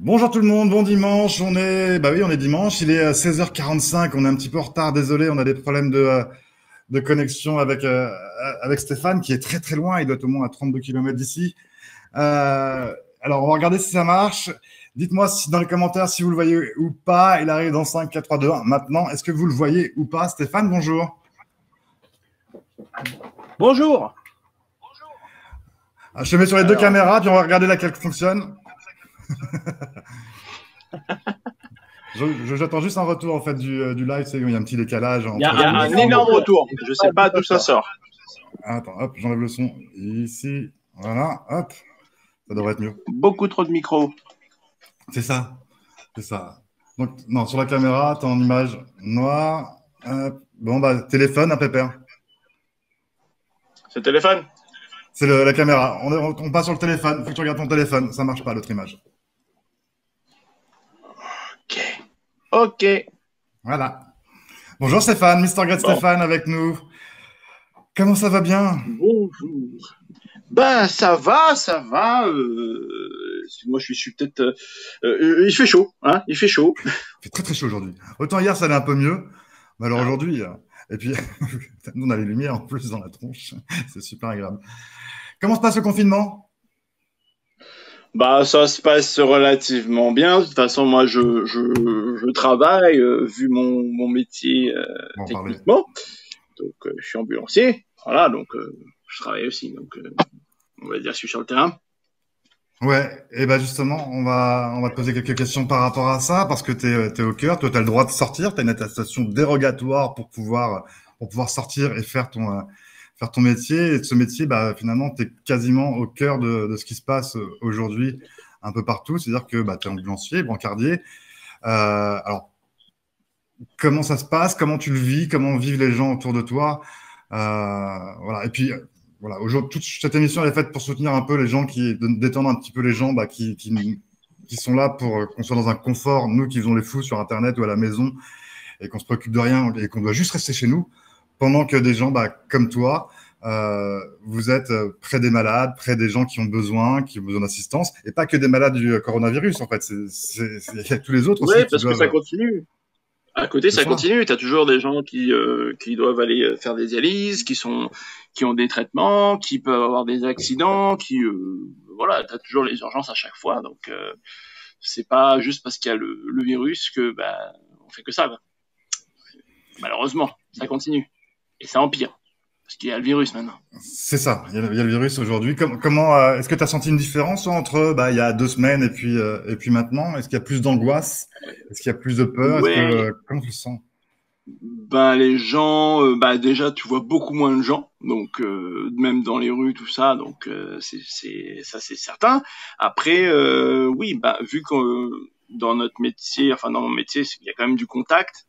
Bonjour tout le monde, bon dimanche. On est dimanche, il est 16h45. On est un petit peu en retard, désolé. On a des problèmes de connexion avec Stéphane qui est très très loin. Il doit être au moins à 32 km d'ici. Alors, on va regarder si ça marche. Dites-moi si, dans les commentaires si vous le voyez ou pas. Il arrive dans 5, 4, 3, 2, 1. Maintenant, est-ce que vous le voyez ou pas? Stéphane, bonjour. Bonjour. Je te mets sur les deux caméras, puis on va regarder laquelle fonctionne. J'attends juste un retour en fait du live, il y a un petit décalage. Il y a un énorme retour. Je ne sais pas d'où ça sort. Attends, hop, j'enlève le son ici. Voilà, hop, ça devrait être mieux. Beaucoup trop de micros. C'est ça, c'est ça. Donc, non, sur la caméra, tu es en image noire. Bon, bah, téléphone, un pépère. C'est le téléphone? C'est la caméra. On passe sur le téléphone. Faut que tu regardes ton téléphone. Ça marche pas, l'autre image. Ok. Voilà. Bonjour Stéphane, Mister Great bon. Stéphane avec nous. Comment ça va bien? Bonjour. Ben, ça va. Moi, je suis peut-être... il fait chaud, hein? Il fait chaud. Il fait très très chaud aujourd'hui. Autant hier, ça allait un peu mieux. Mais alors aujourd'hui... Et puis, nous, on a les lumières en plus dans la tronche. C'est super agréable. Comment se passe le confinement? Bah, ça se passe relativement bien. De toute façon, moi, je travaille, vu mon métier techniquement. Donc, je suis ambulancier. Voilà, donc je travaille aussi. Donc, on va dire, je suis sur le terrain. Ouais, et ben justement, on va te poser quelques questions par rapport à ça, parce que t'es au cœur. Toi, tu as le droit de sortir. Tu as une attestation dérogatoire pour pouvoir sortir et faire ton métier. Et ce métier, bah, finalement, tu es quasiment au cœur de ce qui se passe aujourd'hui un peu partout. C'est-à-dire que bah, tu es ambulancier, brancardier. Alors, comment ça se passe? Comment tu le vis? Comment vivent les gens autour de toi? Voilà. Et puis, voilà. Aujourd'hui, toute cette émission elle est faite pour soutenir un peu les gens, détendre un petit peu les gens bah, qui sont là pour qu'on soit dans un confort, nous qui faisons les fous sur Internet ou à la maison, et qu'on se préoccupe de rien et qu'on doit juste rester chez nous, pendant que des gens bah, comme toi, vous êtes près des malades, près des gens qui ont besoin d'assistance, et pas que des malades du coronavirus, en fait. Il y a tous les autres aussi. Oui, parce que ça continue. À côté, ça continue. Tu as toujours des gens qui doivent aller faire des dialyses, qui ont des traitements, qui peuvent avoir des accidents, voilà, tu as toujours les urgences à chaque fois. Donc, c'est pas juste parce qu'il y a le virus que bah, on fait que ça. Quoi. Malheureusement, ça continue. Et ça empire. Parce qu'il y a le virus maintenant. C'est ça, il y a le virus aujourd'hui. Comment est-ce que tu as senti une différence entre il y a 2 semaines et puis maintenant? Est-ce qu'il y a plus d'angoisse? Est-ce qu'il y a plus de peur? Ouais. Comment tu le sens? Ben les gens, déjà tu vois beaucoup moins de gens, donc même dans les rues tout ça, donc ça c'est certain. Après oui, vu que dans notre métier, enfin dans mon métier, il y a quand même du contact.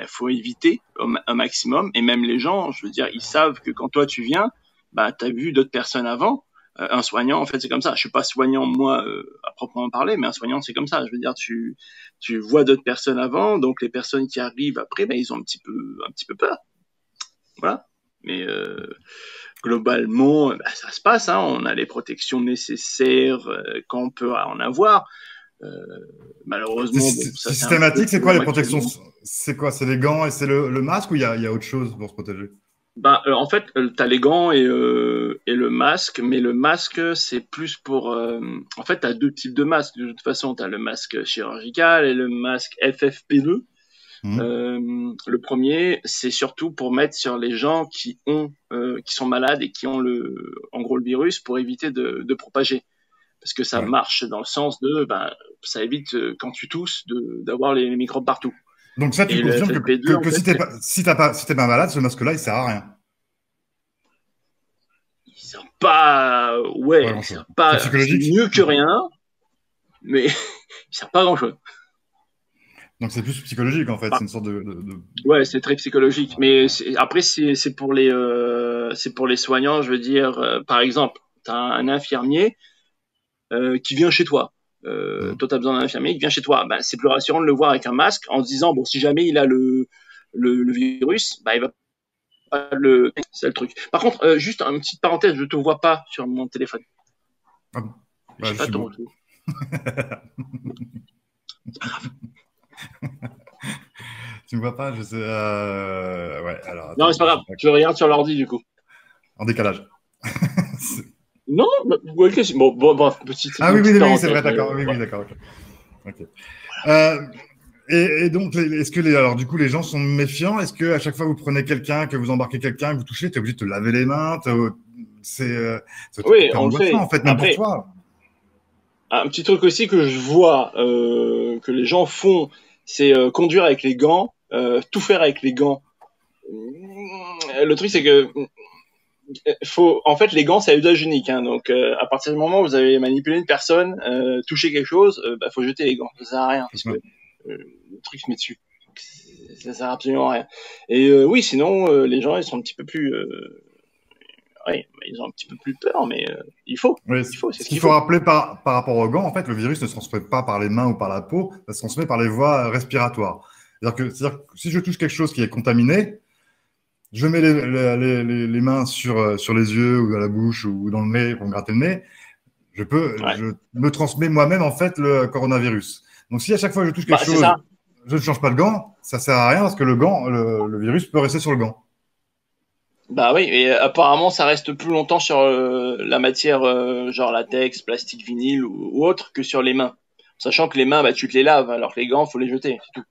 Faut éviter un maximum, et même les gens, je veux dire, ils savent que quand toi tu viens, t'as vu d'autres personnes avant. Un soignant, en fait, c'est comme ça. Je suis pas soignant moi à proprement parler, mais un soignant c'est comme ça. Je veux dire, tu vois d'autres personnes avant, donc les personnes qui arrivent après, ils ont un petit peu peur. Voilà. Mais globalement, ça se passe. Hein. On a les protections nécessaires quand on peut en avoir. Malheureusement, c'est systématique. C'est quoi les protections? C'est quoi? C'est les gants et c'est le masque, ou il y a autre chose pour se protéger? En fait, tu as les gants et le masque, mais le masque, c'est plus pour... En fait, tu as 2 types de masques. De toute façon, tu as le masque chirurgical et le masque FFP2. Le premier, c'est surtout pour mettre sur les gens qui sont malades et qui ont en gros le virus, pour éviter de propager. Parce que ça marche dans le sens de, ça évite quand tu tousses d'avoir les microbes partout. Donc ça, tu confirmes que si t'es pas malade, ce masque-là, il sert à rien. Il sert pas, il sert pas, c'est mieux que rien, mais il sert pas à grand-chose. Donc c'est plus psychologique en fait, c'est une sorte de... Ouais, c'est très psychologique, mais après c'est pour les soignants, je veux dire, par exemple, t'as un infirmier qui vient chez toi. Toi, tu as besoin d'un infirmier qui vient chez toi. C'est plus rassurant de le voir avec un masque en se disant, bon, si jamais il a le virus, il va pas le... C'est le truc. Par contre, juste une petite parenthèse, je te vois pas sur mon téléphone. Ah bon. J'ai pas ton retour. Tu me vois pas, je sais. Ouais, alors Non, attends, mais c'est pas grave. Je regarde sur l'ordi, du coup. en décalage. Non, ouais, bon, bref, Ah oui, oui, petite oui, c'est parenthèse, vrai, mais d'accord. Oui, oui, voilà. d'accord. Ok. Ok. Et donc, est-ce que alors du coup, les gens sont méfiants? Est-ce que à chaque fois que vous prenez quelqu'un, que vous embarquez quelqu'un, que vous touchez, t'es obligé de te laver les mains? C'est Oui, t'es on le angoissant fait. en fait, même pour Après, toi. un petit truc aussi que je vois que les gens font, c'est conduire avec les gants, tout faire avec les gants. Le truc, c'est que en fait, les gants, c'est à usage unique. Hein, donc, à partir du moment où vous avez manipulé une personne, touché quelque chose, bah, faut jeter les gants. Ça sert à rien C'est parce ça. que le truc se met dessus. Ça sert absolument à rien. Et oui, sinon, les gens, ils sont un petit peu plus, ouais, ils ont un petit peu plus peur, mais Oui, c'est ce ce qu'il qu'il faut faut. rappeler par rapport aux gants, en fait, le virus ne se transmet pas par les mains ou par la peau, ça se transmet par les voies respiratoires. C'est-à-dire que si je touche quelque chose qui est contaminé, je mets les mains sur les yeux ou à la bouche ou dans le nez pour me gratter le nez, Ouais. je me transmets moi-même en fait le coronavirus. Donc si à chaque fois que je touche quelque Bah, c'est ça. chose, je ne change pas le gant, ça sert à rien parce que le gant, le virus peut rester sur le gant. Bah oui, et apparemment ça reste plus longtemps sur la matière genre latex, plastique, vinyle ou autre que sur les mains. Sachant que les mains, bah tu te les laves, alors que les gants, faut les jeter, c'est tout.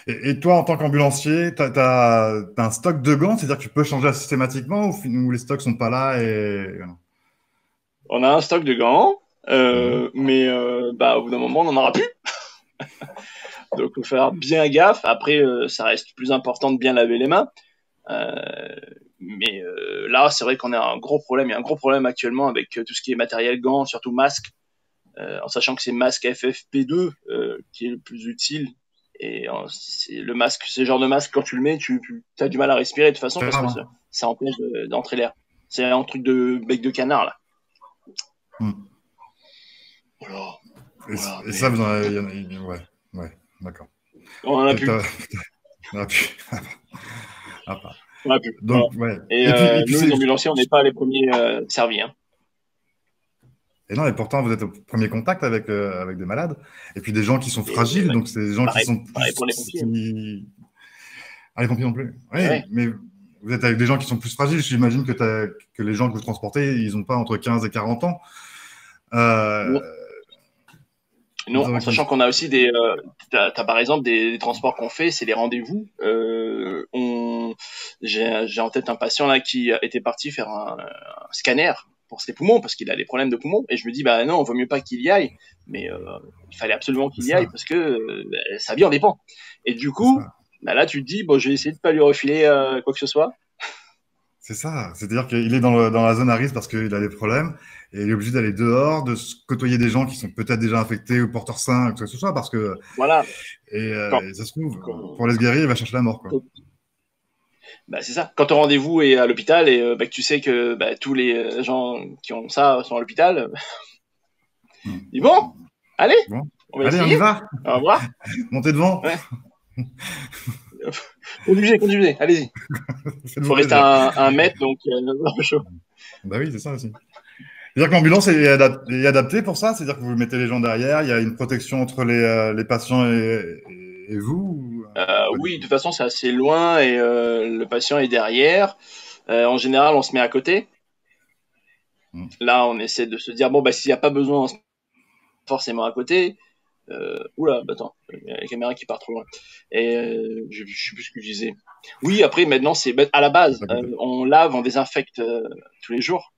Et toi, en tant qu'ambulancier, t'as un stock de gants, c'est-à-dire que tu peux changer systématiquement ou les stocks sont pas là et voilà. On a un stock de gants, Mhm. mais bah au bout d'un moment on en aura plus. Donc faut faire bien gaffe. Après, ça reste plus important de bien laver les mains. Euh, mais là, c'est vrai qu'on a un gros problème. Il y a un gros problème actuellement avec tout ce qui est matériel gants, surtout masques. En sachant que c'est masque FFP2 qui est le plus utile. Et c'est le masque, ce genre de masque, quand tu le mets, tu as du mal à respirer de toute façon C'est parce grave, que hein. ça empêche d'entrer l'air. C'est un truc de bec de canard là. Mhm. Voilà, Et, voilà. et Mais ça, vous en avez, ouais, ouais, d'accord. on en a plus, T'as- ah, puis- ah, pas. on en a plus. Voilà. Donc, ouais. Et Et puis nous, les ambulanciers, on n'est pas les premiers servis. Hein. et non, et pourtant, vous êtes au premier contact avec des malades. Et puis des gens qui sont Et fragiles, ouais, donc c'est des gens qui pareil, sont pareil plus. pour les pompiers. Ah, les pompiers non plus. Et Oui, ouais. mais vous êtes avec des gens qui sont plus fragiles. J'imagine que les gens que vous transportez, ils n'ont pas entre 15 et 40 ans. Euh, Non, non, en donc, sachant qu'on a aussi t'as par exemple des transports qu'on fait, c'est des rendez-vous. J'ai en tête un patient là qui était parti faire un scanner pour ses poumons parce qu'il a des problèmes de poumons et je me dis bah non, vaut mieux pas qu'il y aille, mais il fallait absolument c'est qu'il y aille ça, parce que sa vie en dépend. Et du c'est coup, ça. bah là tu te dis bon, je vais essayer de pas lui refiler quoi que ce soit. C'est ça. C'est-à-dire qu'il est dans la zone à risque parce qu'il a des problèmes et il est obligé d'aller dehors, de se côtoyer des gens qui sont peut-être déjà infectés ou porteurs sains, que ce soit, parce que, Voilà. Quand, et ça se trouve, pour quand, aller se guérir, il va chercher la mort, quoi. Bah, c'est ça. Quand ton rendez-vous est à l'hôpital et bah, que tu sais que bah, tous les gens qui ont ça sont à l'hôpital, dis bon, Hmm. allez, Bon. on va Allez, on y essayer. va. Au revoir. Montez devant. Ouais. Conduisez, conduisez, allez-y. Faites-vous Faut rester plaisir. à 1 mètre, donc un peu chaud. Bah oui, c'est ça aussi. C'est-à-dire que l'ambulance est adaptée pour ça, c'est-à-dire que vous mettez les gens derrière, il y a une protection entre les patients et vous, ou pas du Oui, de tout. toute façon, c'est assez loin et le patient est derrière. En général, on se met à côté. Hmm. Là, on essaie de se dire bon, bah s'il n'y a pas besoin, on se met forcément à côté. Oula, bah attends, il y a la caméra qui part trop loin. Et je sais plus ce que je disais. Oui, après maintenant c'est à la base, À côté. on lave, on désinfecte tous les jours.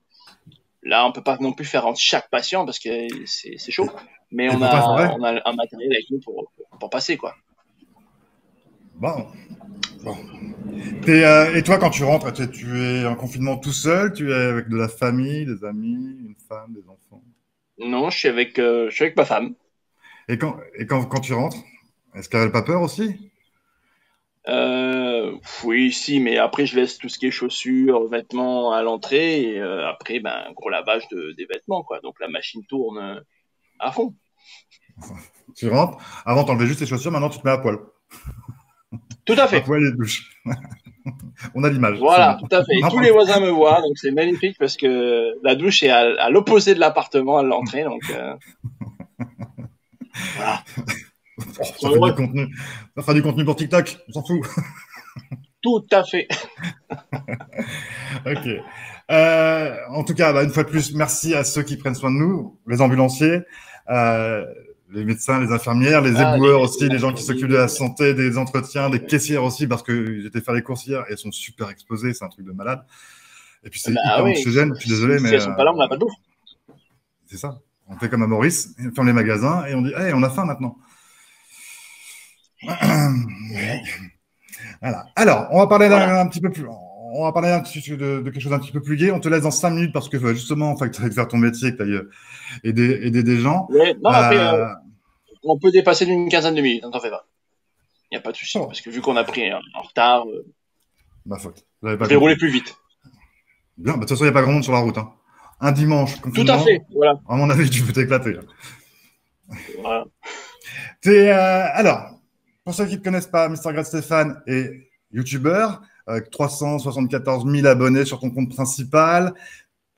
Là, on peut pas non plus faire en chaque patient parce que c'est chaud. Mais Et pourtant, il faudrait. on a un matériel avec nous pour passer quoi. Bon, bon. Et toi, quand tu rentres, tu es en confinement tout seul, tu es avec de la famille, des amis, une femme, des enfants. Non, je suis avec ma femme. Quand tu rentres, est-ce qu'elle n'a pas peur aussi? Oui, si, mais après je laisse tout ce qui est chaussures, vêtements à l'entrée et après ben gros lavage des vêtements quoi. Donc la machine tourne à fond. Tu rentres, avant t'enlevais juste tes chaussures, maintenant tu te mets à poil. Tout à À fait. poil et douche. On a l'image, c'est Voilà, bon. tout à fait. Non, Tous les voisins me voient, donc c'est magnifique parce que la douche est à l'opposé de l'appartement, à l'entrée, donc Voilà. Ça fait du contenu. Ça fera du contenu pour TikTok, on s'en fout. Tout à fait. Ok. En tout cas, bah, une fois de plus, merci à ceux qui prennent soin de nous, les ambulanciers, les médecins, les infirmières, les éboueurs aussi, les gens qui s'occupent de la santé, des entretiens, des caissières aussi, parce que j'étais faire les courses hier et elles sont super exposées, c'est un truc de malade. Et puis c'est hyper anxiogène, je suis désolé, mais si elles sont pas là, on n'a pas de bouffe. C'est ça. On fait comme à Maurice, on ferme les magasins et on dit, hey, on a faim maintenant. Voilà. Alors, on va parler un petit peu plus. On va parler de quelque chose d'un petit peu plus gai. On te laisse dans 5 minutes parce que justement, en fait, tu as faire ton métier, que tu ailles aider des gens. Ouais, non, après, on peut dépasser d'une quinzaine de minutes, ne t'en fais pas. Il n'y a pas de souci, parce que vu qu'on a pris en retard, ma faute. Je vais rouler plus vite. Bien, bah, de toute façon, il n'y a pas grand monde sur la route. Hein. Un dimanche, tout à fait, voilà. À mon avis, tu peux t'éclater. Voilà. Alors, pour ceux qui ne te connaissent pas, Mr. Grad Stéphane est youtubeur, avec 374 000 abonnés sur ton compte principal,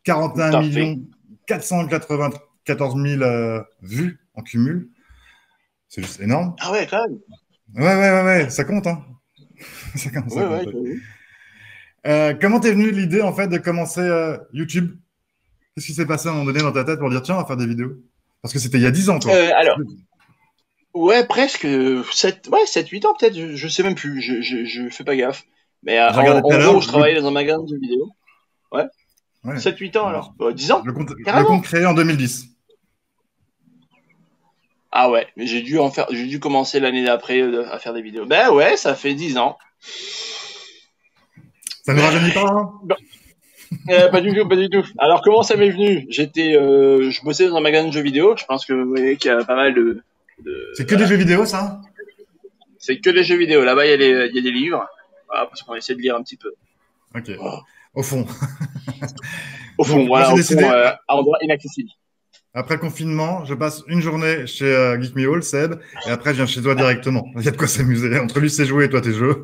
41 494 000 vues en cumul. C'est juste énorme. Ah ouais, quand même. Ouais, ça compte. Hein. Ça compte. Comment t'es venu l'idée en fait de commencer YouTube? Qu'est-ce qui s'est passé à un moment donné dans ta tête pour dire tiens, on va faire des vidéos? Parce que c'était il y a 10 ans, toi. Alors, ouais, presque 7-8 ans peut-être, je sais même plus, je fais pas gaffe. Mais en gros, je travaillais dans un magasin de vidéos. Ouais. 7-8 ans alors. 10 ans. Le compte créé en 2010. Ah ouais, mais j'ai dû commencer l'année d'après à faire des vidéos. Ben ouais, ça fait 10 ans. Ça ne rajeunit pas, hein? Pas du tout. Alors comment ça m'est venu? Je bossais dans un magasin de jeux vidéo. Je pense que vous voyez qu'il y a pas mal de c'est que des jeux vidéo, ça? C'est que des jeux vidéo. Là-bas, il y a des livres. Voilà, parce qu'on essaie de lire un petit peu. Ok. Voilà. Au fond. Au fond, donc, voilà. Au fond, à endroit inaccessible. Après le confinement, je passe une journée chez Geek Me All, Seb, et après je viens chez toi directement. Il y a de quoi s'amuser. Entre lui ses jouets et toi tes jeux.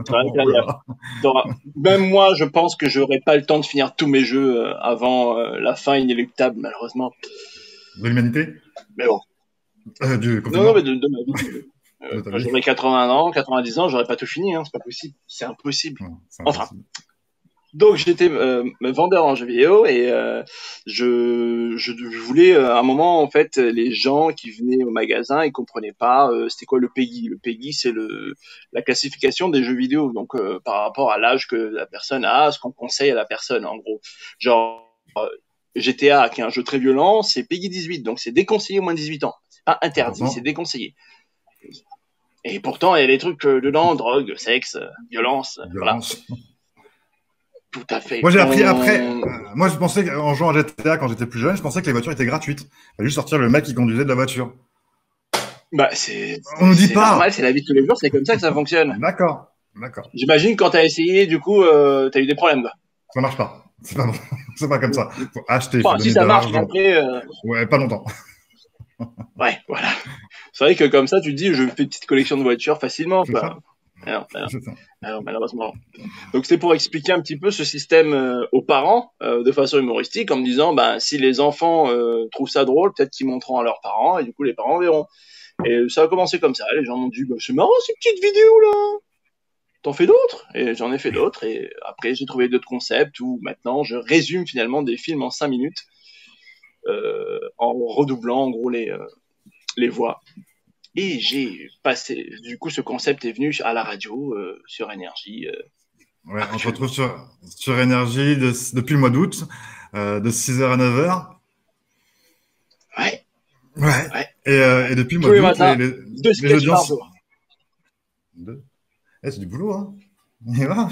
Même moi, je pense que j'aurais pas le temps de finir tous mes jeux avant la fin inéluctable, malheureusement. De l'humanité? Mais bon. Du confinement? Non, mais de ma vie. Quand j'aurai 80 ans, 90 ans, j'aurais pas tout fini. Hein, c'est pas possible. C'est impossible. Ouais, enfin. Donc j'étais vendeur en jeux vidéo et je voulais à un moment en fait les gens qui venaient au magasin ils comprenaient pas c'était quoi le PEGI. Le PEGI c'est la classification des jeux vidéo donc par rapport à l'âge que la personne a, ce qu'on conseille à la personne en gros. Genre GTA qui est un jeu très violent, c'est PEGI 18 donc c'est déconseillé au moins de 18 ans. C'est pas interdit, c'est déconseillé. Et pourtant il y a des trucs dedans, drogue, sexe, violence. Voilà. Tout à fait. Moi, j'ai appris après. Moi, je pensais qu'en jouant à GTA quand j'étais plus jeune, je pensais que les voitures étaient gratuites. Il fallait juste sortir le mec qui conduisait de la voiture. Bah, on nous dit pas. C'est normal, c'est la vie de tous les jours, c'est comme ça que ça fonctionne. D'accord. J'imagine quand t'as essayé, du coup, t'as eu des problèmes, quoi. Ça marche pas. C'est pas bon. C'est pas comme ça. Faut acheter. Enfin, si ça marche, après. Ouais, pas longtemps. Ouais, voilà. C'est vrai que comme ça, tu te dis, je fais une petite collection de voitures facilement, quoi. Alors, malheureusement. Donc c'est pour expliquer un petit peu ce système aux parents de façon humoristique en me disant si les enfants trouvent ça drôle, peut-être qu'ils montreront à leurs parents et du coup les parents verront. Et ça a commencé comme ça. Les gens m'ont dit c'est marrant ces petites vidéos là. T'en fais d'autres? Et j'en ai fait d'autres et après j'ai trouvé d'autres concepts où maintenant je résume finalement des films en 5 minutes en redoublant en gros les voix. Et j'ai passé, du coup, ce concept est venu à la radio, sur Énergie. Ouais, on se retrouve sur Énergie depuis le mois d'août, de 6h à 9h. Ouais. Et depuis le mois d'août, les audiences. C'est du boulot, hein. Et voilà,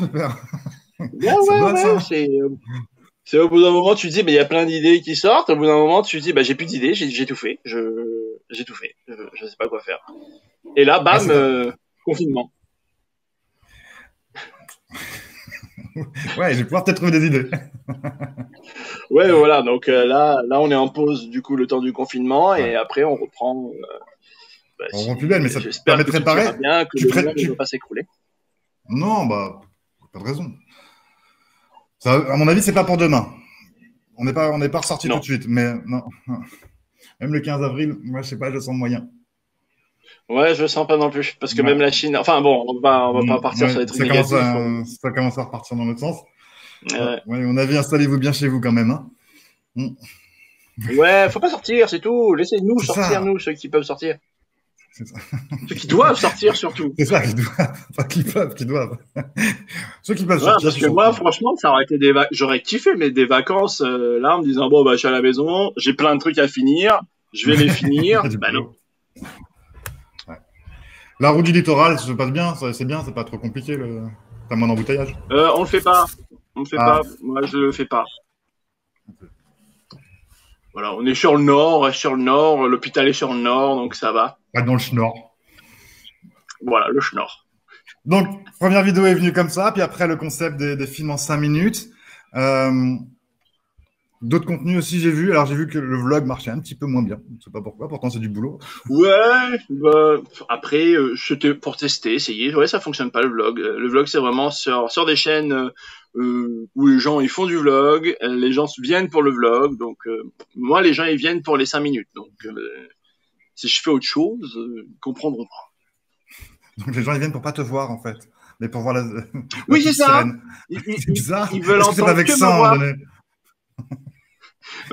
c'est au bout d'un moment, tu te dis, il y a plein d'idées qui sortent. Au bout d'un moment, tu te dis, j'ai plus d'idées, j'ai tout fait. J'ai tout fait. Je sais pas quoi faire. Et là, bam, confinement. Ouais, je vais pouvoir peut-être trouver des idées. Ouais, voilà. Donc là, on est en pause du coup le temps du confinement et après on reprend. On reprend plus belle, mais ça te permet de préparer. Bien que le monde ne va pas s'écrouler. Non, pas de raison. Ça, à mon avis, c'est pas pour demain. On n'est pas ressorti tout de suite, mais non. Même le 15 avril, moi, je sais pas, je sens moyen. Ouais, je le sens pas non plus. Parce que même Ouais. la Chine, enfin bon, on va pas partir sur Ouais, des trucs négatifs. ça commence à repartir dans l'autre sens. Ouais, Euh, ouais, mon avis, installez-vous bien chez vous quand même, hein. Mm. ouais, faut pas sortir, c'est tout. Laissez-nous C'est sortir, ça. nous, ceux qui peuvent sortir. C'est ça. Ceux qui doivent sortir, surtout. C'est ça qu'ils doivent. Pas qu'ils peuvent, qu'ils doivent. Ceux qui peuvent Ouais, sortir, parce qui que sortent. moi, franchement, ça aurait été j'aurais kiffé, mais des vacances, là, en me disant, bon, bah, je suis à la maison, j'ai plein de trucs à finir, je vais les Il finir. y a du Bah non. boulot. Ouais. La route du littoral, ça se passe bien, c'est bien, c'est pas trop compliqué, t'as moins d'embouteillage. On le fait pas. On le fait Ah, pas. Moi, je le fais pas. Voilà, on est sur le nord, l'hôpital est sur le nord, donc ça va. pas dans le schnorr. Voilà, le schnorr. Donc, première vidéo est venue comme ça, puis après le concept des films en 5 minutes. Euh, D'autres contenus aussi, j'ai vu. Alors, j'ai vu que le vlog marchait un petit peu moins bien. Je sais pas pourquoi, pourtant c'est du boulot. Ouais, bah, après, c'était pour tester, essayer. Ouais, ça fonctionne pas le vlog. Le vlog, c'est vraiment sur des chaînes où les gens ils font du vlog, les gens viennent pour le vlog. Donc, moi, les gens ils viennent pour les 5 minutes. Donc, si je fais autre chose, ils comprendront pas. Donc, les gens, ils viennent pour pas te voir, en fait, mais pour voir la Oui, c'est petite ça. sirène. Ils, C'est ils, bizarre. ils veulent Est-ce que c'est pas entendre que me vexant à un moment voir. donné?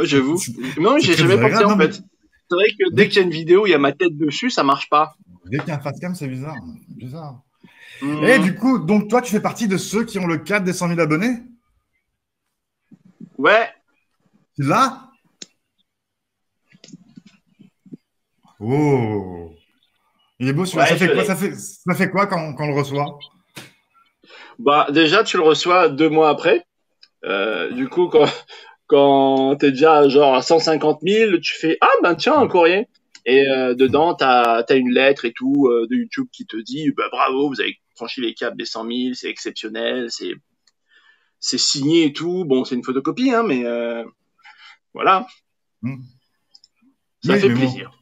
J'avoue. Non, C'est j'ai très jamais pensé désagréable. en Non, mais fait. C'est vrai que dès dès qu'il y a qu'il une vidéo où il y a ma tête dessus, ça marche pas. dès qu'il y a un facecam, c'est bizarre. Bizarre. Et Hum, du coup, donc toi, tu fais partie de ceux qui ont le cap des 100 000 abonnés? ouais, Là? Oh! Il est beau celui-là. ouais, je l'ai. Ça fait quoi quand on le reçoit? Bah, déjà, tu le reçois 2 mois après. Du coup, quand t'es déjà genre à 150 000, tu fais ah ben tiens un courrier. Et dedans, t'as une lettre et tout de YouTube qui te dit bah bravo, vous avez franchi les caps des 100 000, c'est exceptionnel, c'est signé et tout. Bon, c'est une photocopie, hein, mais voilà, Hmm. ça Oui, fait mais bon, plaisir.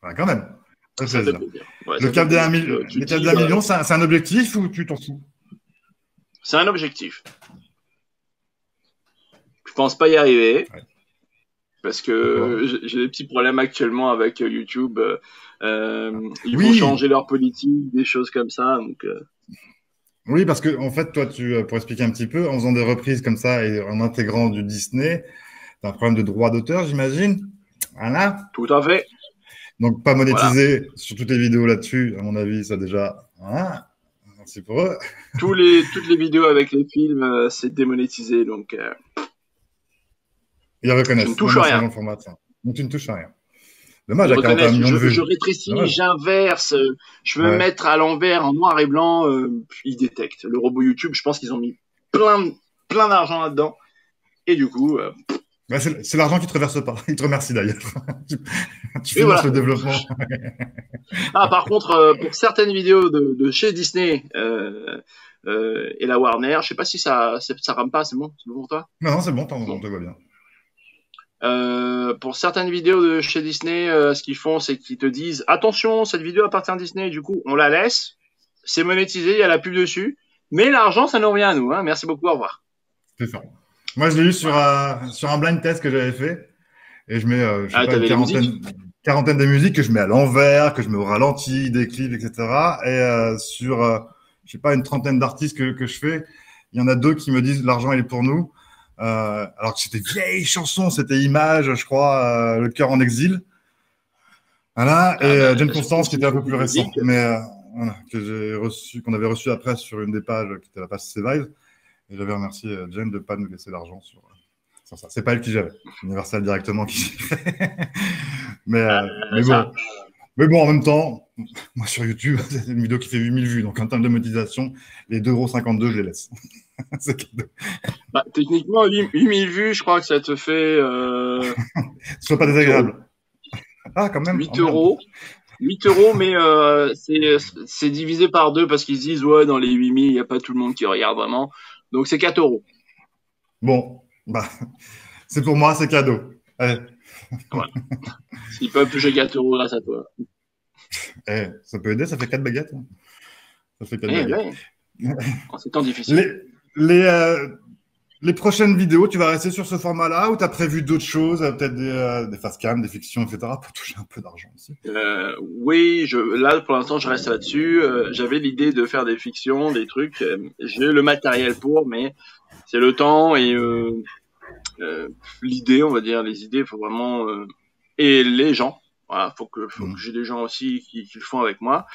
ouais, quand même. Ça fait Ça fait plaisir. plaisir. Ouais, Le ça fait cap des plaisir. Tu le te cap dis d'un million, c'est un objectif ou tu t'en fous? c'est un objectif. Je pense pas y arriver Ouais. parce Pourquoi? que j'ai des petits problèmes actuellement avec YouTube. Ils vont Oui, changer leur politique, des choses comme ça. Donc oui, parce que en fait, toi, pour expliquer un petit peu, en faisant des reprises comme ça et en intégrant du Disney, t'as un problème de droit d'auteur, j'imagine. Voilà. tout à fait. Donc, pas Voilà. monétiser sur toutes les vidéos là-dessus, à mon avis, ça déjà. Voilà. Merci pour eux. Toutes les vidéos avec les films, c'est démonétisé, donc Ils je ne reconnaissent, touche même en rien. changeant le format de ça. Donc, tu ne touches à rien. Dommage, Ils à 41 reconnaissent. millions de Je vues. rétrécis, Dommage. j'inverse, je veux me Ouais. mettre à l'envers en noir et blanc, ils détectent. Le robot YouTube, je pense qu'ils ont mis plein, plein d'argent là-dedans. Et du coup, Ouais, c'est l'argent qui te reverse pas. Il te remercie d'ailleurs. tu, tu et finances voilà. le développement. Ah, par contre, pour certaines vidéos de chez Disney et la Warner, je sais pas si ça rame pas, c'est bon pour toi? Non, non, c'est bon, on Bon. te voit bien. Pour certaines vidéos de chez Disney, ce qu'ils font, c'est qu'ils te disent attention, cette vidéo appartient à Disney, du coup, on la laisse, c'est monétisé, il y a la pub dessus, mais l'argent, ça nous revient à nous. Hein. Merci beaucoup, au revoir. C'est ça. Moi, je l'ai eu Voilà. sur un blind test que j'avais fait. Et je mets, je sais Ah, pas, une t'avais les musiques. quarantaine de musiques que je mets à l'envers, que je mets au ralenti, des clips, etc. Et sur, je sais pas, une trentaine d'artistes que je fais, il y en a deux qui me disent l'argent il est pour nous. Alors que c'était vieille chanson, c'était Image, je crois, Le cœur en exil. Voilà, et Ah, bah, Jane surtout Constance qui si était un c'est peu plus une récent, musique. mais voilà, qu'on avait reçu après sur une des pages qui était la page Survive. Et j'avais remercié Jane de ne pas nous laisser l'argent sur ça. C'est pas elle qui gérait, c'est Universal directement qui gérait. Mais Ça, bon. Mais bon, en même temps, moi sur YouTube, c'est une vidéo qui fait 8000 vues. Donc en termes de monétisation, les 2,52 €, je les laisse. C'est cadeau. bah, techniquement, 8000 vues, je crois que ça te fait Soit pas 8 euros. désagréable. Ah, quand même. Oh 8 merde. euros. 8 euros, mais c'est divisé par deux parce qu'ils se disent, ouais, dans les 8000, il n'y a pas tout le monde qui regarde vraiment. Donc c'est 4 euros. Bon, bah, c'est pour moi, c'est cadeau. Allez. Voilà. Ils peuvent toucher 4 euros grâce à toi. Ça peut aider, ça fait 4 baguettes. Hein. Ça fait 4 Eh baguettes. ouais, en ces temps difficiles. Les, les, euh, Les prochaines vidéos, tu vas rester sur ce format-là ou tu as prévu d'autres choses, peut-être des facecam, des fictions, etc., pour toucher un peu d'argent aussi? Oui, là pour l'instant je reste là-dessus. J'avais l'idée de faire des fictions, des trucs. J'ai le matériel pour, mais c'est le temps et l'idée, on va dire, les idées, il faut vraiment et les gens. Voilà, faut que j'ai des gens aussi qui le font avec moi,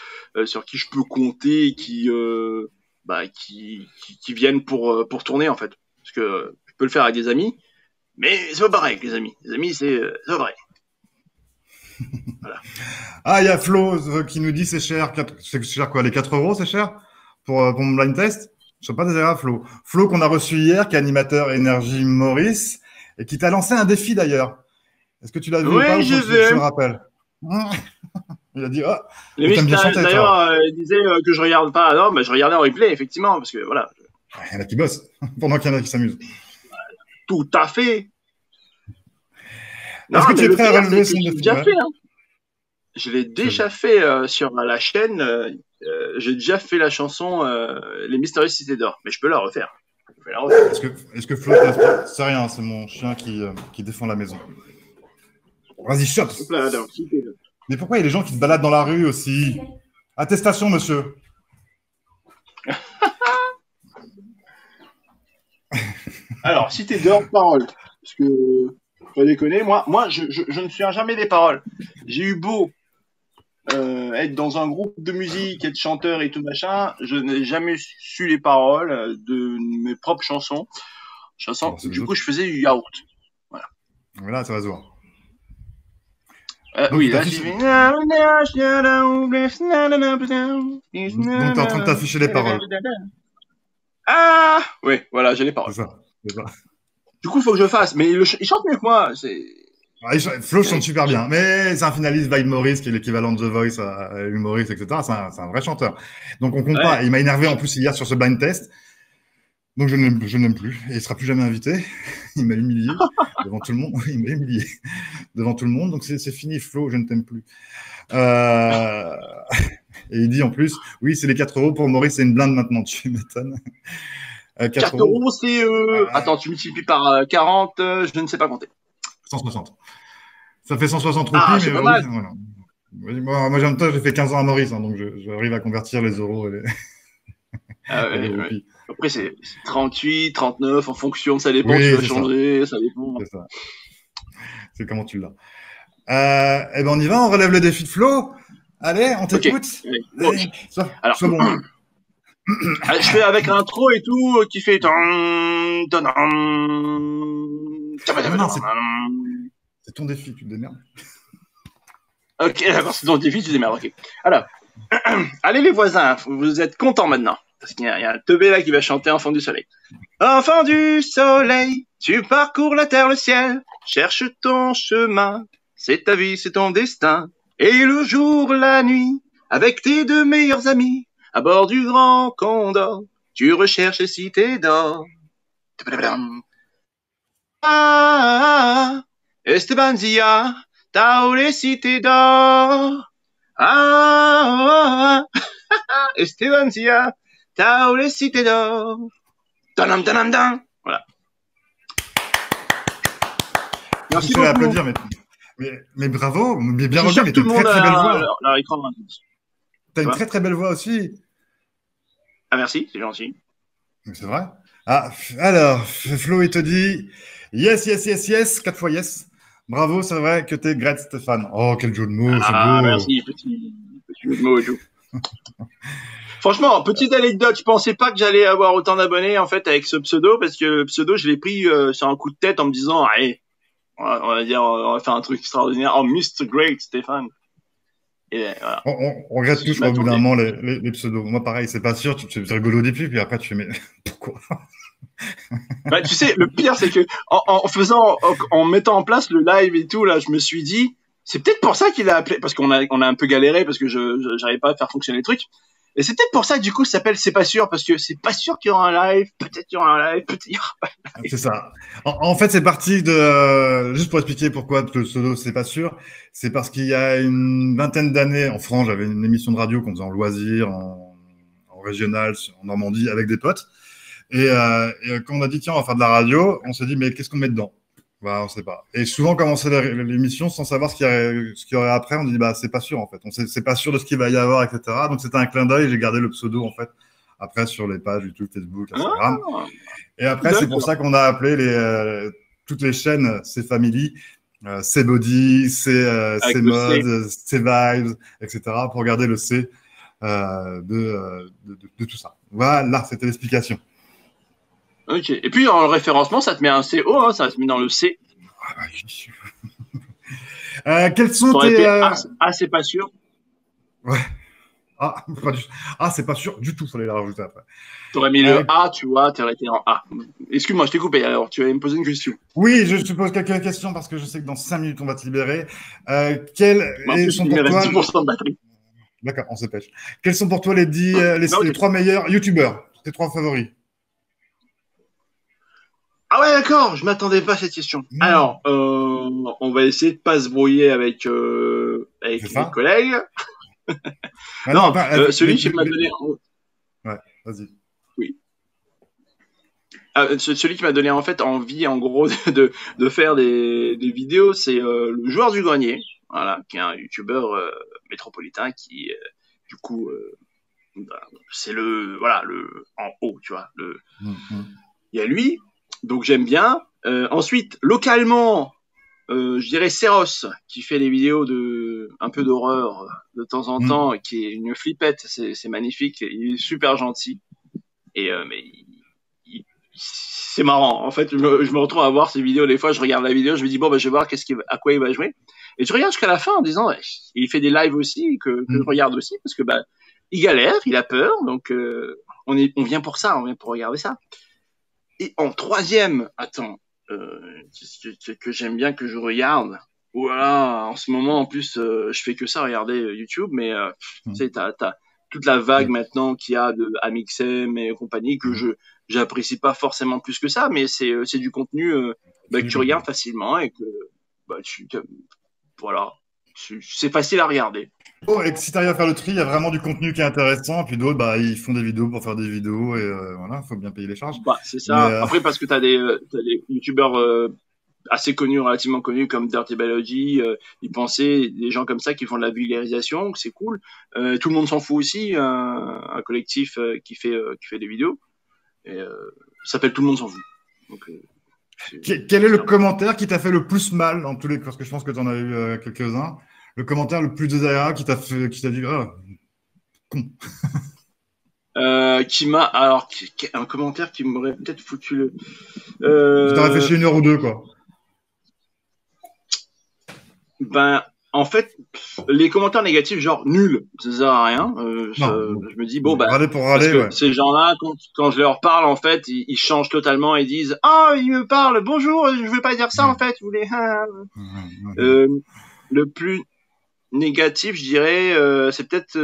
sur qui je peux compter et qui viennent pour tourner en fait. Parce que je peux le faire avec des amis, mais c'est pas pareil avec les amis. Les amis, c'est pas pareil. Voilà. Ah, il y a Flo qui nous dit c'est cher. C'est cher quoi? Les 4 euros, c'est cher pour mon blind test? Je sais pas déjà, Flo. Flo qu'on a reçu hier, qui est animateur Énergie Maurice, et qui t'a lancé un défi d'ailleurs. Est-ce que tu l'as vu ou pas? Oui, je Je le rappelle. Il a dit, oh, t'aimes bien chanter. D'ailleurs, il disait que je regarde pas. Non, mais je regardais en replay, effectivement, parce que voilà. Il y en a qui bossent, pendant qu'il y en a qui s'amusent. Tout à fait. Est-ce que tu es prêt à relever son défi? Déjà fait, hein. Je l'ai déjà fait sur la chaîne. J'ai déjà fait la chanson Les Mystérieuses Cités d'Or, mais je peux la refaire. Est-ce que Flo, c'est rien, c'est mon chien qui défend la maison. Vas-y, chope. Mais pourquoi il y a des gens qui se baladent dans la rue aussi? Attestation, monsieur. Alors, Cité d'Or, parole. Parce que, pas déconner, moi je ne me souviens jamais des paroles. J'ai eu beau être dans un groupe de musique, être chanteur et tout machin, je n'ai jamais su les paroles de mes propres chansons. Du coup, je faisais du yaourt. Voilà. Voilà, ça va se voir. Oui, là, j'ai fait... Donc, t'es en train de t'afficher les paroles. Ah oui, voilà, j'ai les paroles. C'est ça. Du coup, il faut que je fasse. Mais il chante mieux que moi. Flo chante super bien. Mais c'est un finaliste Vibe Maurice, qui est l'équivalent de The Voice à Humoriste, etc. C'est un vrai chanteur. Donc, on compte pas. Il m'a énervé en plus hier sur ce blind test. Donc, je ne l'aime plus. Et il sera plus jamais invité. Il m'a humilié devant tout le monde. Il m'a humilié devant tout le monde. Donc, c'est fini, Flo, je ne t'aime plus. Et il dit en plus, oui, c'est les 4 euros pour Maurice, c'est une blinde maintenant. Tu m'étonnes. 4 euros, c'est... Attends, tu multiplies par 40, je ne sais pas compter. 160. Ça fait 160 roupies, mais voilà. Moi, j'aime ça, j'ai fait 15 ans à Maurice, hein, donc j'arrive à convertir les euros et les roupies. Après, c'est 38, 39, en fonction, ça dépend, tu vas changer, ça dépend. C'est ça. C'est comment tu l'as. Eh ben, on y va, on relève le défi de Flo. Allez, on t'écoute. Okay. Alors, sois bon. Je fais avec l'intro et tout, qui fait... C'est ton défi, tu te démerdes. Ok, d'accord, c'est ton défi, tu te démerdes, ok. Alors, allez les voisins, vous êtes contents maintenant. Parce qu'il y a un teubé là qui va chanter Enfant du soleil. Enfant du soleil, tu parcours la terre, le ciel, cherche ton chemin, c'est ta vie, c'est ton destin. Et le jour, la nuit, avec tes 2 meilleurs amis, à bord du Grand Condor, tu recherches Cité d'Or. Estebanzia, t'as les Cité d'Or. Estebanzia, t'as les Cité d'Or. Tanam, tanam, tanam. Voilà. Merci beaucoup. Je vais applaudir, mais bravo, mais bien revu, mais t'as une très très belle voix. T'as une très très belle voix aussi. Ah merci, c'est gentil. C'est vrai. Ah, alors, Flo, il te dit yes, 4 fois yes. Bravo, c'est vrai que t'es great, Stéphane. Oh, quel jeu de mots, c'est beau. Merci, petit jeu de mots et tout. Franchement, petite anecdote, je pensais pas que j'allais avoir autant d'abonnés en fait avec ce pseudo, parce que le pseudo, je l'ai pris sur un coup de tête en me disant, allez, on va faire un truc extraordinaire. Oh, Mr. Great, Stéphane. Et voilà. On regrette tous au bout d'un moment les pseudos. Moi, pareil, c'est pas sûr, c'est rigolo au début, puis après, tu fais, mais pourquoi? Bah, tu sais, le pire, c'est que en mettant en place le live et tout, là, je me suis dit, c'est peut-être pour ça qu'il a appelé, parce qu'on a un peu galéré, parce que j'arrivais pas à faire fonctionner le truc. Et c'est peut-être pour ça que du coup, ça s'appelle C'est pas sûr, parce que c'est pas sûr qu'il y aura un live, peut-être qu'il y aura un live, peut-être qu'il y aura pas un live. C'est ça. En fait, c'est parti de, juste pour expliquer pourquoi le pseudo C'est pas sûr, c'est parce qu'il y a une vingtaine d'années, en France, j'avais une émission de radio qu'on faisait en loisir, en régional, en Normandie, avec des potes. Et quand on a dit, tiens, on va faire de la radio, on s'est dit, mais qu'est-ce qu'on met dedans? Bah, on sait pas. Et souvent, commencer l'émission sans savoir ce qu'il y aurait après, on dit, bah, c'est pas sûr, en fait. C'est pas sûr de ce qu'il va y avoir, etc. Donc, c'était un clin d'œil. J'ai gardé le pseudo, en fait, après, sur les pages YouTube, Facebook, Instagram. Ah, Et après, c'est pour ça qu'on a appelé toutes les chaînes, c'est Family, c'est Body, c'est Mode, c'est Vibes, etc. pour garder le C de tout ça. Voilà, c'était l'explication. Ok. Et puis, en référencement, ça te met un CO, hein, ça te met dans le C. Quels sont tes... Ah, c'est pas sûr. Ouais. Ah, c'est pas sûr du tout, fallait la rajouter après. T'aurais mis le A, tu vois, t'aurais été en A. Excuse-moi, je t'ai coupé, alors tu allais me poser une question. Oui, je te pose quelques questions parce que je sais que dans 5 minutes, on va te libérer. Quels sont pour toi... 10% de batterie. D'accord, on se pêche. Quels sont pour toi les 3 meilleurs youtubeurs, tes 3 favoris? Ah ouais, d'accord, je m'attendais pas à cette question. Alors, on va essayer de pas se brouiller avec mes collègues. Non, celui qui m'a donné... Ouais, vas-y. Oui. Celui qui m'a donné en fait envie, en gros, de faire des vidéos, c'est le joueur du grenier, voilà, qui est un youtubeur métropolitain qui, du coup, c'est le en haut, tu vois. Il y a lui, donc j'aime bien. Ensuite, localement, je dirais Seros, qui fait des vidéos un peu d'horreur de temps en temps, qui est une flippette, c'est magnifique, il est super gentil. Et mais c'est marrant. En fait, je me retrouve à voir ces vidéos. Des fois, je regarde la vidéo, je me dis bon, je vais voir à quoi il va jouer. Et je regarde jusqu'à la fin en disant, il fait des lives aussi que je regarde aussi parce que il galère, il a peur, donc on vient pour ça, on vient pour regarder ça. Et en troisième, que j'aime bien que je regarde. Voilà, en ce moment en plus, je fais que ça, regarder YouTube, mais tu sais, t'as toute la vague maintenant qu'il y a de Amixem et compagnie que j'apprécie pas forcément plus que ça, mais c'est du contenu que tu regardes facilement et que voilà, c'est facile à regarder. Oh, et si tu arrives à faire le tri, il y a vraiment du contenu qui est intéressant, puis d'autres, ils font des vidéos pour faire des vidéos, et voilà, il faut bien payer les charges. C'est ça. Mais, après, parce que t'as des youtubeurs assez connus, relativement connus, comme Dirty Biology, ils pensaient, des gens comme ça qui font de la vulgarisation, c'est cool. Tout le monde s'en fout aussi, un collectif qui fait des vidéos, et ça s'appelle Tout le monde s'en fout. Donc, quel est le commentaire qui t'a fait le plus mal dans tous les... Parce que je pense que tu en as eu quelques-uns. Le commentaire le plus désagréable qui t'a dit con. Un commentaire qui m'aurait peut-être foutu le. Tu t'as réfléchi 1 heure ou 2, quoi. En fait, les commentaires négatifs, genre nul, ça sert à rien. Je me dis râler pour râler, parce que ces gens-là, quand je leur parle, en fait, ils changent totalement et disent il me parle, bonjour, je veux pas dire ça en fait, je voulais. Le plus négatif, je dirais, c'est peut-être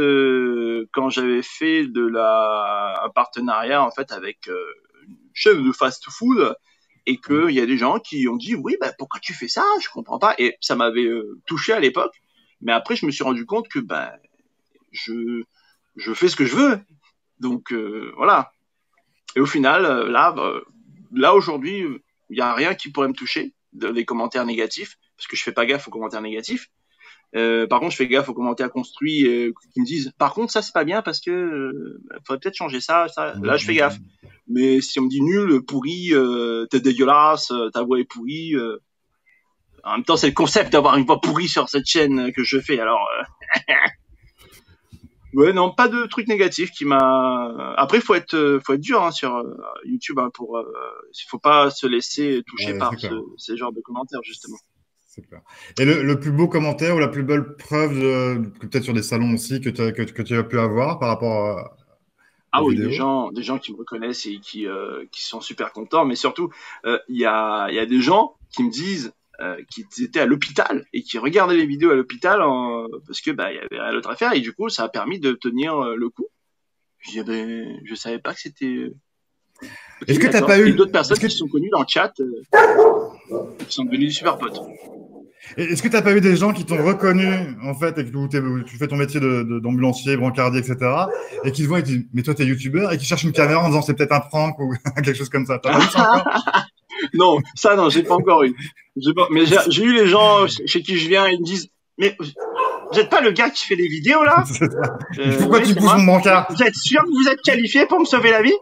quand j'avais fait un partenariat en fait avec une chef de fast-food et qu'il y a des gens qui ont dit oui, pourquoi tu fais ça? Je comprends pas. Et ça m'avait touché à l'époque, mais après je me suis rendu compte que je fais ce que je veux, donc voilà. Et au final, là aujourd'hui, il y a rien qui pourrait me toucher des commentaires négatifs parce que je fais pas gaffe aux commentaires négatifs. Par contre, je fais gaffe aux commentaires construits qui me disent par contre ça c'est pas bien parce que faudrait peut-être changer ça. Là je fais gaffe. Mais si on me dit nul, pourri, t'es dégueulasse, ta voix est pourrie, en même temps c'est le concept d'avoir une voix pourrie sur cette chaîne que je fais, alors ouais, non, pas de truc négatif qui m'a. Après faut être dur sur YouTube, il faut pas se laisser toucher par ces genres de commentaires justement. C'est clair. Et le plus beau commentaire ou la plus belle preuve, peut-être sur des salons aussi, que tu as pu avoir par rapport à oui, des gens qui me reconnaissent et qui sont super contents, mais surtout, il y a des gens qui me disent qui étaient à l'hôpital et qui regardaient les vidéos à l'hôpital parce que il y avait rien d'autre à faire et du coup, ça a permis de tenir le coup. Je dis, je savais pas que c'était. Est-ce que t'as pas eu d'autres personnes qui sont connues dans le chat qui sont devenues des super potes. Et est-ce que tu n'as pas eu des gens qui t'ont reconnu, en fait, et que tu fais ton métier d'ambulancier, brancardier, etc., et qui te voient et disent, mais toi, t'es youtubeur, et qui cherchent une caméra en disant, c'est peut-être un prank ou quelque chose comme ça. T'as pas eu ça encore? Non, ça non, j'ai pas encore eu. Mais j'ai eu les gens chez qui je viens, ils me disent, mais vous êtes pas le gars qui fait les vidéos là? Pourquoi Oui, tu c'est pousses moi. mon brancard? Vous êtes sûr que vous êtes qualifié pour me sauver la vie?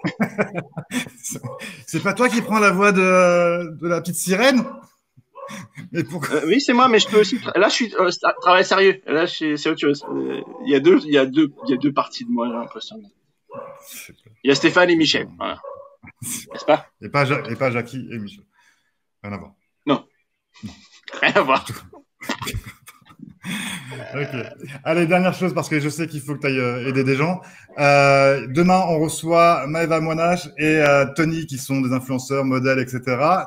C'est pas toi qui prends la voix de la petite sirène? Mais pourquoi? Oui, c'est moi, mais je peux aussi. Là, je suis travail sérieux. Là, c'est autre chose. Il y a deux parties de moi, j'ai l'impression. Il y a Stéphane et Michel, voilà. N'est-ce pas? Et pas Jackie et Michel. Rien à voir. Non. Rien à voir. Ok. Allez, dernière chose, parce que je sais qu'il faut que tu ailles aider des gens. Demain, on reçoit Maëva Monash et Tony, qui sont des influenceurs, modèles, etc.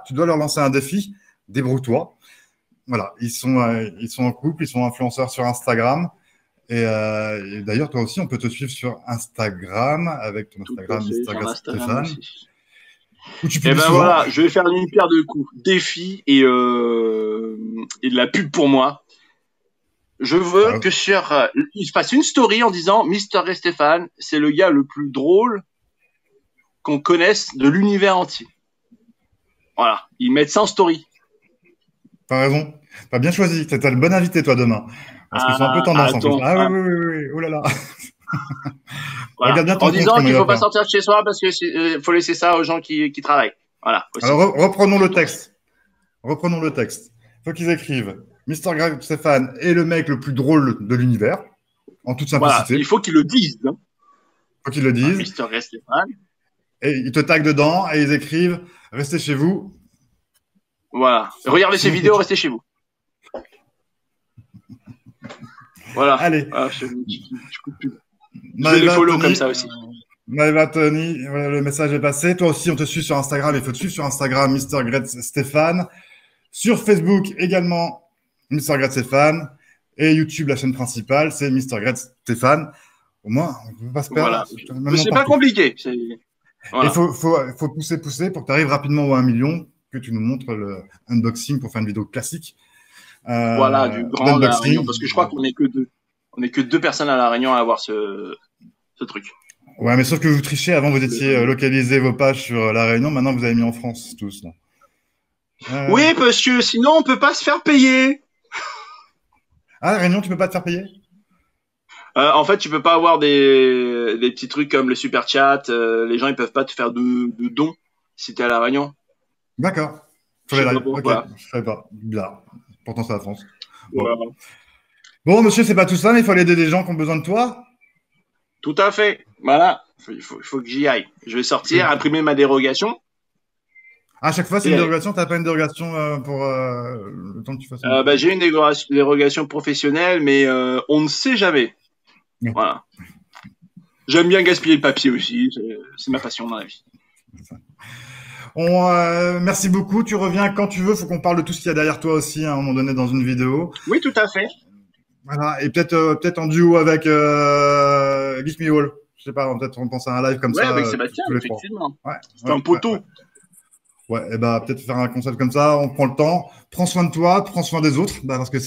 Tu dois leur lancer un défi. Débrouille-toi. Voilà, ils sont en couple, ils sont influenceurs sur Instagram. Et d'ailleurs, toi aussi, on peut te suivre sur Instagram avec ton Instagram, Instagram Stéphane. Et ben souvent. Voilà, je vais faire une paire de coups. Défi et de la pub pour moi. Je veux que il se passe une story en disant Mister et Stéphane, c'est le gars le plus drôle qu'on connaisse de l'univers entier. Voilà, ils mettent ça en story. T'as raison. T'as bien choisi. T'as le bon invité, toi, demain. Parce qu'ils sont un peu tendance, en plus. Ah oui. Oh là là. Voilà. Regarde bien ton en disant qu'il ne faut pas sortir de chez soi parce que faut laisser ça aux gens qui travaillent. Voilà. Aussi. Alors, reprenons le texte. Il faut qu'ils écrivent Mister Greg Stéphane est le mec le plus drôle de l'univers, en toute simplicité. Voilà. Il faut qu'ils le disent. Hein. Il faut qu'ils le disent. Mister Greg Stéphane. Et ils te taguent dedans et ils écrivent restez chez vous. Voilà. Regardez ces vidéos, restez chez vous. Voilà. Allez. Voilà, je coupe plus. Je vais les follow comme ça aussi. Maëva, Tony, voilà, le message est passé. Toi aussi, on te suit sur Instagram. Il faut te suivre sur Instagram, Mister Greg Stéphane. Sur Facebook également, Mister Greg Stéphane. Et YouTube, la chaîne principale, c'est Mister Greg Stéphane. Au moins, on ne peut pas se perdre. Voilà. Mais c'est pas compliqué. Voilà. Il faut pousser pour que tu arrives rapidement au 1 million, que tu nous montres le unboxing pour faire une vidéo classique. Voilà, du grand La Réunion, parce que je crois qu'on n'est que deux. On n'est que 2 personnes à La Réunion à avoir ce truc. Ouais, mais sauf que vous trichez. Avant, vous étiez localisé vos pages sur La Réunion. Maintenant, vous avez mis en France tous. Oui, monsieur, sinon on peut pas se faire payer. Ah, La Réunion, tu peux pas te faire payer? En fait, tu peux pas avoir des petits trucs comme le super chat. Les gens, ils peuvent pas te faire de dons si t'es à La Réunion. D'accord. Je savais pas. Bizarre. Pourtant, c'est la France. Voilà. Bon, monsieur, c'est pas tout ça, mais il faut aller aider des gens qui ont besoin de toi. Tout à fait. Voilà. Il faut que j'y aille. Je vais sortir, imprimer ma dérogation. À chaque fois, c'est une dérogation. T'as pas une dérogation pour le temps que tu fasses j'ai une dérogation professionnelle, mais on ne sait jamais. Voilà. J'aime bien gaspiller le papier aussi. C'est ma passion dans la vie. Merci beaucoup. Tu reviens quand tu veux. Faut qu'on parle de tout ce qu'il y a derrière toi aussi à un moment donné dans une vidéo. Oui, tout à fait. Voilà. Et peut-être en duo avec Geek Me All. Je sais pas. Peut-être on pense à un live comme ça. Ouais, avec Sébastien, effectivement. C'est un poteau. Ouais, et bah peut-être faire un concept comme ça. On prend le temps. Prends soin de toi. Prends soin des autres. Parce que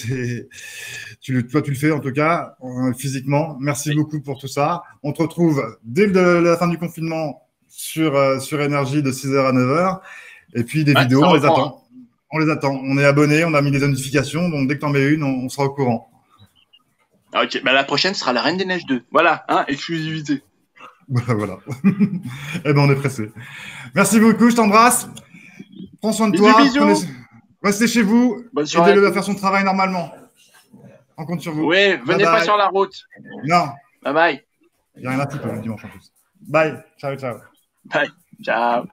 toi, tu le fais en tout cas physiquement. Merci beaucoup pour tout ça. On te retrouve dès la fin du confinement sur Énergie de 6h à 9h. Et puis des vidéos, on les attend. On est abonnés, on a mis des notifications. Donc dès que tu en mets une, on sera au courant. Ok, la prochaine sera la Reine des Neiges 2. Voilà, exclusivité. Voilà. Eh ben, on est pressé. Merci beaucoup, je t'embrasse. Prends soin de toi. Bisous. Restez chez vous. Aidez-le à faire son travail normalement. On compte sur vous. Oui, venez pas sur la route. Non. Bye bye. Il n'y a rien à foutre le dimanche en plus. Bye. Ciao. Bye. Ciao.